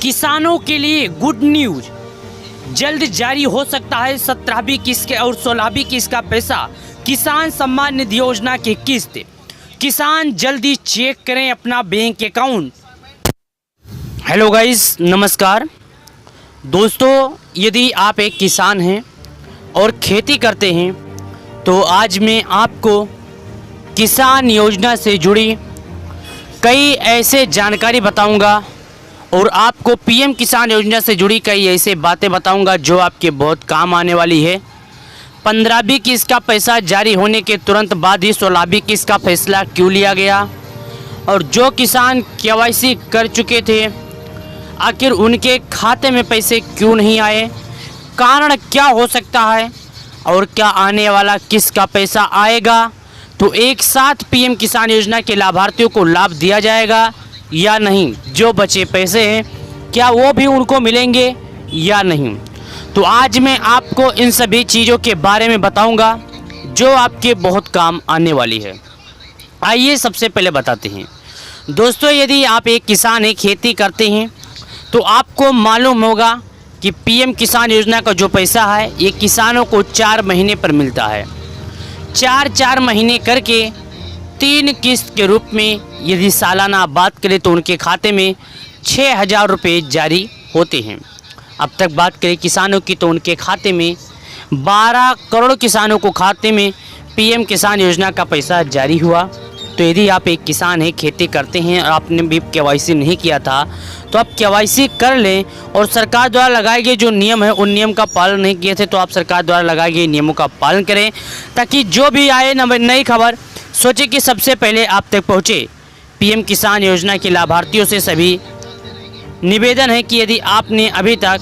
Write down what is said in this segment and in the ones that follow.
किसानों के लिए गुड न्यूज, जल्द जारी हो सकता है 17वीं किस्त और 16वीं किस्त का पैसा। किसान सम्मान निधि योजना की किस्त किसान जल्दी चेक करें अपना बैंक अकाउंट। हेलो गाइस, नमस्कार दोस्तों, यदि आप एक किसान हैं और खेती करते हैं तो आज मैं आपको किसान योजना से जुड़ी कई ऐसे जानकारी बताऊंगा और आपको पीएम किसान योजना से जुड़ी कई ऐसे बातें बताऊंगा जो आपके बहुत काम आने वाली है। 15वीं किस्त का पैसा जारी होने के तुरंत बाद ही 16वीं किस्त का फैसला क्यों लिया गया और जो किसान केवाईसी कर चुके थे आखिर उनके खाते में पैसे क्यों नहीं आए, कारण क्या हो सकता है और क्या आने वाला किस्त का पैसा आएगा तो एक साथ पीएम किसान योजना के लाभार्थियों को लाभ दिया जाएगा या नहीं, जो बचे पैसे हैं क्या वो भी उनको मिलेंगे या नहीं। तो आज मैं आपको इन सभी चीज़ों के बारे में बताऊंगा जो आपके बहुत काम आने वाली है। आइए सबसे पहले बताते हैं दोस्तों, यदि आप एक किसान हैं, खेती करते हैं तो आपको मालूम होगा कि पीएम किसान योजना का जो पैसा है ये किसानों को 4 महीने पर मिलता है। 4 महीने करके 3 किस्त के रूप में यदि सालाना आप बात करें तो उनके खाते में 6,000 रुपये जारी होते हैं। अब तक बात करें किसानों की तो उनके खाते में 12 करोड़ किसानों को खाते में पीएम किसान योजना का पैसा जारी हुआ। तो यदि आप एक किसान हैं, खेती करते हैं और आपने भी केवाईसी नहीं किया था तो आप केवाईसी कर लें और सरकार द्वारा लगाए गए जो नियम है उन नियम का पालन नहीं किए थे तो आप सरकार द्वारा लगाए गए नियमों का पालन करें ताकि जो भी आए नई खबर सोचे कि सबसे पहले आप तक पहुँचे। पीएम किसान योजना के लाभार्थियों से सभी निवेदन है कि यदि आपने अभी तक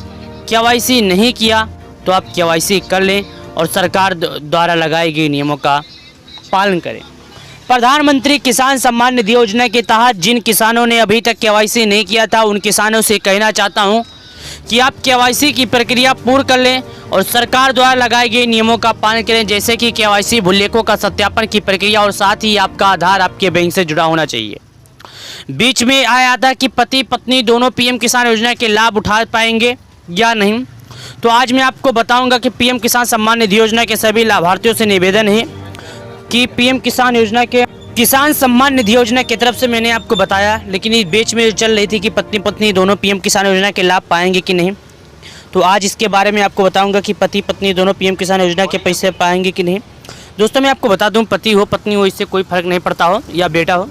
केवाईसी नहीं किया तो आप केवाईसी कर लें और सरकार द्वारा लगाए गए नियमों का पालन करें। प्रधानमंत्री किसान सम्मान निधि योजना के तहत जिन किसानों ने अभी तक केवाईसी नहीं किया था उन किसानों से कहना चाहता हूं कि आप केवाईसी की प्रक्रिया पूर्ण कर लें और सरकार द्वारा लगाए गए नियमों का पालन करें, जैसे कि केवाईसी भूलेखों का सत्यापन की प्रक्रिया और साथ ही आपका आधार आपके बैंक से जुड़ा होना चाहिए। बीच में आया था कि पति पत्नी दोनों पीएम किसान योजना के लाभ उठा पाएंगे या नहीं, तो आज मैं आपको बताऊंगा कि पीएम किसान सम्मान निधि योजना के सभी लाभार्थियों से निवेदन है कि पीएम किसान योजना के किसान सम्मान निधि योजना की तरफ से मैंने आपको बताया, लेकिन इस बीच में चल रही थी कि पत्नी पत्नी दोनों पीएम किसान योजना के लाभ पाएंगे कि नहीं। तो आज इसके बारे में आपको बताऊंगा कि पति पत्नी दोनों पीएम किसान योजना के पैसे पाएंगे कि नहीं। दोस्तों मैं आपको बता दूं, पति हो पत्नी हो इससे कोई फ़र्क नहीं पड़ता हो या बेटा हो,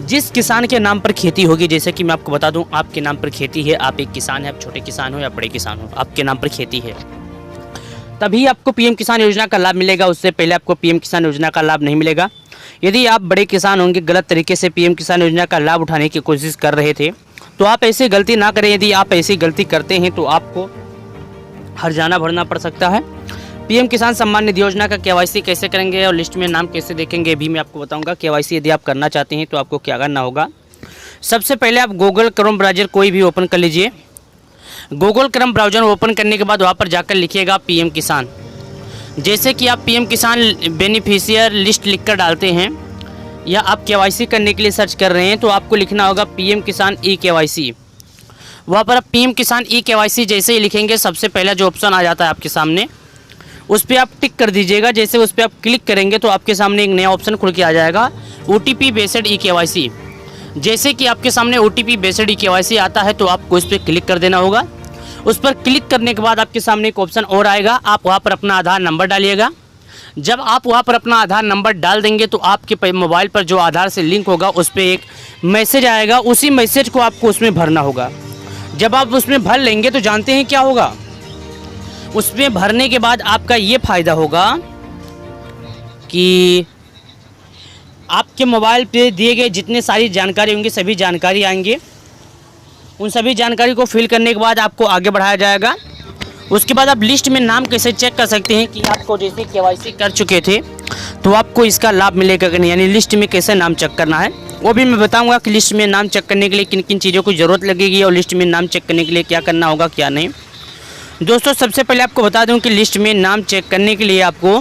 जिस किसान के नाम पर खेती होगी, जैसे कि मैं आपको बता दूं आपके नाम पर खेती है, आप एक किसान हैं, आप छोटे किसान हो या बड़े किसान हो, आपके नाम पर खेती है तभी आपको पीएम किसान योजना का लाभ मिलेगा, उससे पहले आपको पीएम किसान योजना का लाभ नहीं मिलेगा। यदि आप बड़े किसान होंगे, गलत तरीके से पीएम किसान योजना का लाभ उठाने की कोशिश कर रहे थे तो आप ऐसी गलती ना करें। यदि आप ऐसी गलती करते हैं तो आपको हर्जाना भरना पड़ सकता है। पीएम किसान सम्मान निधि योजना का केवाईसी कैसे करेंगे और लिस्ट में नाम कैसे देखेंगे भी मैं आपको बताऊंगा। केवाईसी यदि आप करना चाहते हैं तो आपको क्या करना होगा, सबसे पहले आप गूगल क्रोम ब्राउज़र कोई भी ओपन कर लीजिए। गूगल क्रोम ब्राउज़र ओपन करने के बाद वहाँ पर जाकर लिखिएगा पीएम किसान। जैसे कि आप पीएम किसान बेनिफिशियर लिस्ट लिखकर डालते हैं या आप केवाईसी करने के लिए सर्च कर रहे हैं तो आपको लिखना होगा पीएम किसान ई केवाईसी। वहाँ पर आप पीएम किसान ई केवाईसी जैसे ही लिखेंगे सबसे पहला जो ऑप्शन आ जाता है आपके सामने उस पर आप टिक कर दीजिएगा। जैसे उस पर आप क्लिक करेंगे तो आपके सामने एक नया ऑप्शन खुल के आ जाएगा OTP बेस्ड ई केवाईसी। जैसे कि आपके सामने OTP बेस्ड ई केवाईसी आता है तो आपको इस पर क्लिक कर देना होगा। उस पर क्लिक करने के बाद आपके सामने एक ऑप्शन और आएगा, आप वहाँ पर अपना आधार नंबर डालिएगा। जब आप वहाँ पर अपना आधार नंबर डाल देंगे तो आपके मोबाइल पर जो आधार से लिंक होगा उस पर एक मैसेज आएगा, उसी मैसेज को आपको उसमें भरना होगा। जब आप उसमें भर लेंगे तो जानते हैं क्या होगा, उसमें भरने के बाद आपका ये फ़ायदा होगा कि आपके मोबाइल पे दिए गए जितने सारी जानकारी होंगी सभी जानकारी आएंगे। उन सभी जानकारी को फिल करने के बाद आपको आगे बढ़ाया जाएगा। उसके बाद आप लिस्ट में नाम कैसे चेक कर सकते हैं कि आपको जैसे केवाईसी कर चुके थे तो आपको इसका लाभ मिलेगा कि नहीं, यानी लिस्ट में कैसे नाम चेक करना है वो भी मैं बताऊंगा कि लिस्ट में नाम चेक करने के लिए किन किन चीज़ों की ज़रूरत लगेगी और लिस्ट में नाम चेक करने के लिए क्या करना होगा क्या नहीं। दोस्तों सबसे पहले आपको बता दूं कि लिस्ट में नाम चेक करने के लिए आपको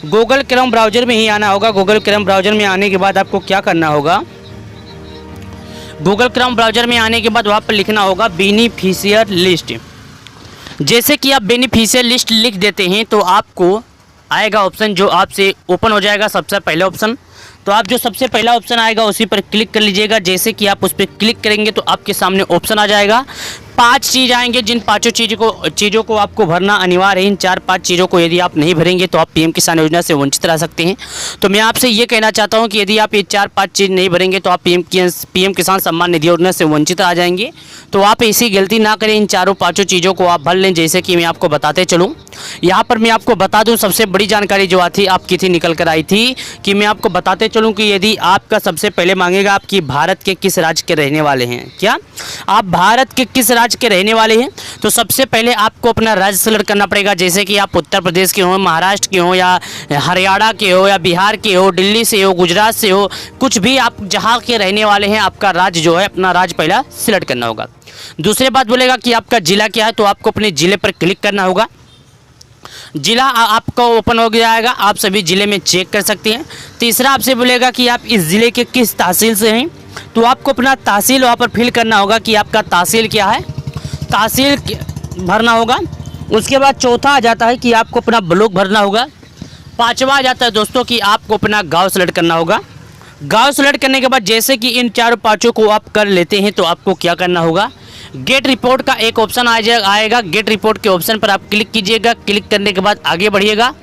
गूगल क्रोम ब्राउज़र में ही आना होगा। गूगल क्रोम ब्राउज़र में आने के बाद आपको क्या करना होगा, गूगल क्रोम ब्राउज़र में आने के बाद वहाँ पर लिखना होगा बेनिफिशियर लिस्ट। जैसे कि आप बेनिफिशियर लिस्ट लिख देते हैं तो आपको आएगा ऑप्शन जो आपसे ओपन हो जाएगा, सबसे पहला ऑप्शन। तो आप जो सबसे पहला ऑप्शन आएगा उसी पर क्लिक कर लीजिएगा। जैसे कि आप उस पर क्लिक करेंगे तो आपके सामने ऑप्शन आ जाएगा। 5 चीज़ आएंगे, जिन पाँचों चीज़ों को आपको भरना अनिवार्य है। इन 4-5 चीज़ों को यदि आप नहीं भरेंगे तो आप पीएम किसान योजना से वंचित रह सकते हैं। तो मैं आपसे ये कहना चाहता हूँ कि यदि आप ये 4-5 चीज़ नहीं भरेंगे तो आप पीएम किसान सम्मान निधि योजना से वंचित आ जाएंगे। तो आप ऐसी गलती ना करें, इन 4-5 चीज़ों को आप भर लें। जैसे कि मैं आपको बताते चलूँ, यहाँ पर मैं आपको बता दूँ सबसे बड़ी जानकारी जो थी आपकी थी निकल कर आई थी कि मैं आपको बताते चलूँ कि यदि आपका सबसे पहले मांगेगा आपकी भारत के किस राज्य के रहने वाले हैं, क्या आप भारत के किस राज्य के रहने वाले हैं। तो सबसे पहले आपको अपना राज्य सेलेक्ट करना पड़ेगा। जैसे कि आप उत्तर प्रदेश के हो, महाराष्ट्र के हो, या हरियाणा के हो, या बिहार के हो, दिल्ली से हो, गुजरात से हो, कुछ भी आप जहाँ के रहने वाले हैं आपका राज्य जो है अपना राज्य पहला सिलेक्ट करना होगा। दूसरी बात बोलेगा कि आपका जिला क्या है, तो आपको अपने ज़िले पर क्लिक करना होगा। जिला आपका ओपन हो जाएगा, आप सभी ज़िले में चेक कर सकते हैं। तीसरा आपसे बोलेगा कि आप इस ज़िले के किस तहसील से हैं, तो आपको अपना तहसील वहाँ पर फिल करना होगा कि आपका तहसील क्या है, तहसील भरना होगा। उसके बाद चौथा आ जाता है कि आपको अपना ब्लॉक भरना होगा। पाँचवा आ जाता है दोस्तों कि आपको अपना गांव सेलेक्ट करना होगा। गांव सेलेक्ट करने के बाद जैसे कि इन 4-5 को आप कर लेते हैं तो आपको क्या करना होगा, गेट रिपोर्ट का एक ऑप्शन आएगा। गेट रिपोर्ट के ऑप्शन पर आप क्लिक कीजिएगा। क्लिक करने के बाद आगे बढ़िएगा।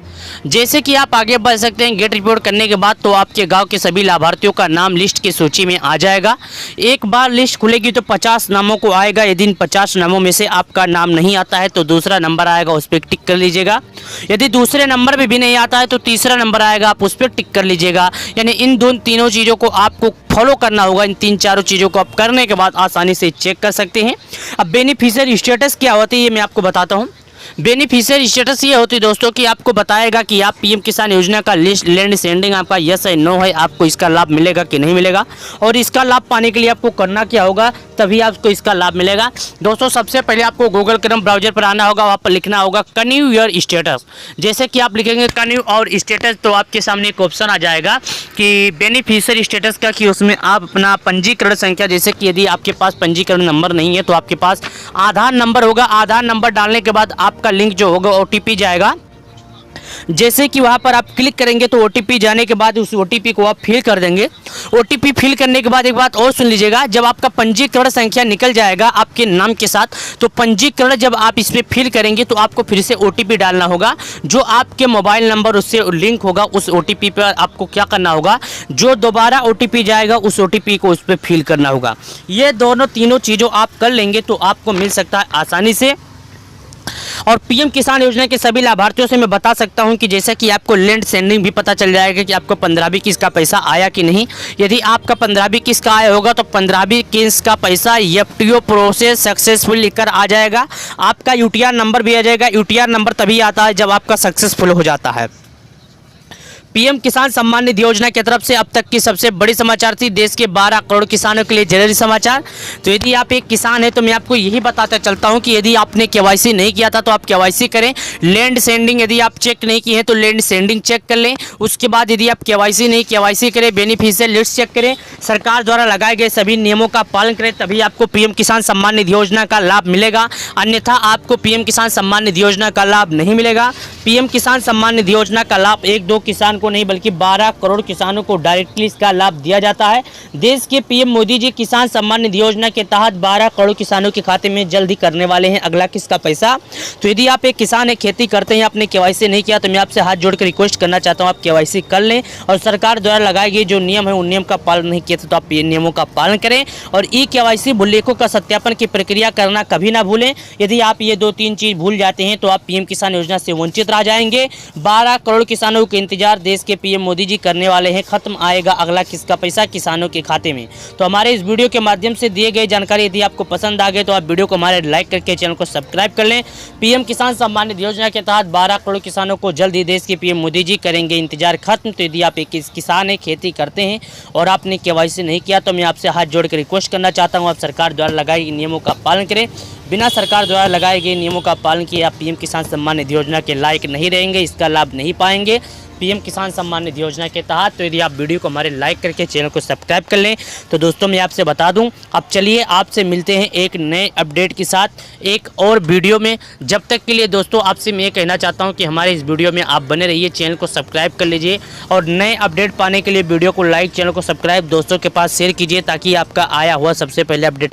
जैसे कि आप आगे बढ़ सकते हैं, गेट रिपोर्ट करने के बाद तो आपके गांव के सभी लाभार्थियों का नाम लिस्ट की सूची में आ जाएगा। एक बार लिस्ट खुलेगी तो 50 नामों को आएगा। यदि इन 50 नामों में से आपका नाम नहीं आता है तो दूसरा नंबर आएगा, उस पर टिक कर लीजिएगा। यदि दूसरे नंबर पर भी नहीं आता है तो तीसरा नंबर आएगा, आप उस पर टिक कर लीजिएगा। यानी इन तीनों चीज़ों को आपको फॉलो करना होगा। इन 3-4 चीज़ों को आप करने के बाद आसानी से चेक कर सकते हैं। अब बेनिफिशियरी स्टेटस क्या होती है ये मैं आपको बताता हूँ। बेनिफिशियरी स्टेटस ये होती है दोस्तों कि आपको बताएगा कि आप पीएम किसान योजना का लिस्ट लैंड सेंडिंग आपका यस है नो है, आपको इसका लाभ मिलेगा कि नहीं मिलेगा, और इसका लाभ पाने के लिए आपको करना क्या होगा, तभी आपको इसका लाभ मिलेगा। दोस्तों सबसे पहले आपको गूगल क्रोम ब्राउज़र पर आना होगा, वहाँ पर लिखना होगा कन्यू योर स्टेटस। जैसे कि आप लिखेंगे कन्यू और स्टेटस तो आपके सामने एक ऑप्शन आ जाएगा कि बेनिफिशियरी स्टेटस का, कि उसमें आप अपना पंजीकरण संख्या, जैसे कि यदि आपके पास पंजीकरण नंबर नहीं है तो आपके पास आधार नंबर होगा। आधार नंबर डालने के बाद आपका लिंक जो होगा OTP जाएगा। जैसे कि वहां पर आप क्लिक करेंगे तो OTP जाने के बाद उस OTP को आप फिल कर देंगे। OTP फिल करने के बाद एक बात और सुन लीजिएगा, जब आपका पंजीकरण संख्या निकल जाएगा आपके नाम के साथ, तो पंजीकरण जब आप इस पर फिल करेंगे तो आपको फिर से OTP डालना होगा। जो आपके मोबाइल नंबर उससे लिंक होगा उस OTP पर आपको क्या करना होगा, जो दोबारा OTP जाएगा उस OTP को उस पर फिल करना होगा। ये तीनों चीज़ों आप कर लेंगे तो आपको मिल सकता है आसानी से। और पीएम किसान योजना के सभी लाभार्थियों से मैं बता सकता हूं कि जैसा कि आपको लैंड सेंडिंग भी पता चल जाएगा कि आपको 15वीं किस्त का पैसा आया कि नहीं। यदि आपका 15वीं किस्त का आया होगा तो 15वीं किस्त का पैसा FTO प्रोसेस सक्सेसफुल लिखकर आ जाएगा। आपका UTR नंबर भी आ जाएगा। UTR नंबर तभी आता है जब आपका सक्सेसफुल हो जाता है। पीएम किसान सम्मान निधि योजना की तरफ से अब तक की सबसे बड़ी समाचार थी, देश के 12 करोड़ किसानों के लिए जरूरी समाचार। तो यदि आप एक किसान हैं तो मैं आपको यही बताता चलता हूं कि यदि आपने KYC नहीं किया था तो आप KYC करें। लैंड सेंडिंग यदि आप चेक नहीं किए हैं तो लैंड सेंडिंग चेक कर लें। उसके बाद यदि आप KYC करें, बेनिफिशियरी लिस्ट चेक करें, सरकार द्वारा लगाए गए सभी नियमों का पालन करें, तभी आपको पीएम किसान सम्मान निधि योजना का लाभ मिलेगा। अन्यथा आपको पीएम किसान सम्मान निधि योजना का लाभ नहीं मिलेगा। पीएम किसान सम्मान निधि योजना का लाभ 1-2 किसान को नहीं बल्कि 12 करोड़ किसानों को डायरेक्टली इसका लाभ दिया जाता है। देश के पीएम मोदी जी किसान सम्मान निधि योजना के तहत 12 करोड़ किसानों के खाते में जल्द ही करने वाले हैं अगला किस्त का पैसा। तो यदि आप एक किसान है, खेती करते हैं, आपने KYC नहीं किया तो मैं आपसे हाथ जोड़कर रिक्वेस्ट करना चाहता हूं आप KYC कर लें। और सरकार द्वारा लगाए गए जो नियम है उन नियम का पालन नहीं किया तो आप ये नियमों का पालन करें। और KYC भूलेखों का सत्यापन की प्रक्रिया करना कभी ना भूलें। यदि आप ये 2-3 चीज़ भूल जाते हैं तो आप पीएम किसान योजना से वंचित रह जाएंगे। 12 करोड़ किसानों के इंतजार देश के पीएम मोदी जी करने वाले हैं। खत्म आएगा अगला किस्त का पैसा किसानों के खाते में। तो हमारे इस वीडियो के माध्यम से दिए गए जानकारी यदि आपको पसंद आ गए तो आप वीडियो को हमारे लाइक करके चैनल को सब्सक्राइब कर लें। पीएम किसान सम्मान निधि योजना के तहत 12 करोड़ किसानों को जल्द ही देश के पीएम मोदी जी करेंगे इंतजार खत्म। तो यदि आप एक किसान है, खेती करते हैं और आपने KYC नहीं किया तो मैं आपसे हाथ जोड़ कर रिक्वेस्ट करना चाहता हूँ आप सरकार द्वारा लगाए गए नियमों का पालन करें। बिना सरकार द्वारा लगाए गए नियमों का पालन किए आप पीएम किसान सम्मान निधि योजना के लायक नहीं रहेंगे, इसका लाभ नहीं पाएंगे। पीएम किसान सम्मान निधि योजना के तहत। तो यदि आप वीडियो को हमारे लाइक करके चैनल को सब्सक्राइब कर लें तो दोस्तों मैं आपसे बता दूं, अब चलिए आपसे मिलते हैं एक नए अपडेट के साथ एक और वीडियो में। जब तक के लिए दोस्तों आपसे मैं ये कहना चाहता हूं कि हमारे इस वीडियो में आप बने रहिए, चैनल को सब्सक्राइब कर लीजिए और नए अपडेट पाने के लिए वीडियो को लाइक, चैनल को सब्सक्राइब दोस्तों के पास शेयर कीजिए ताकि आपका आया हुआ सबसे पहले अपडेट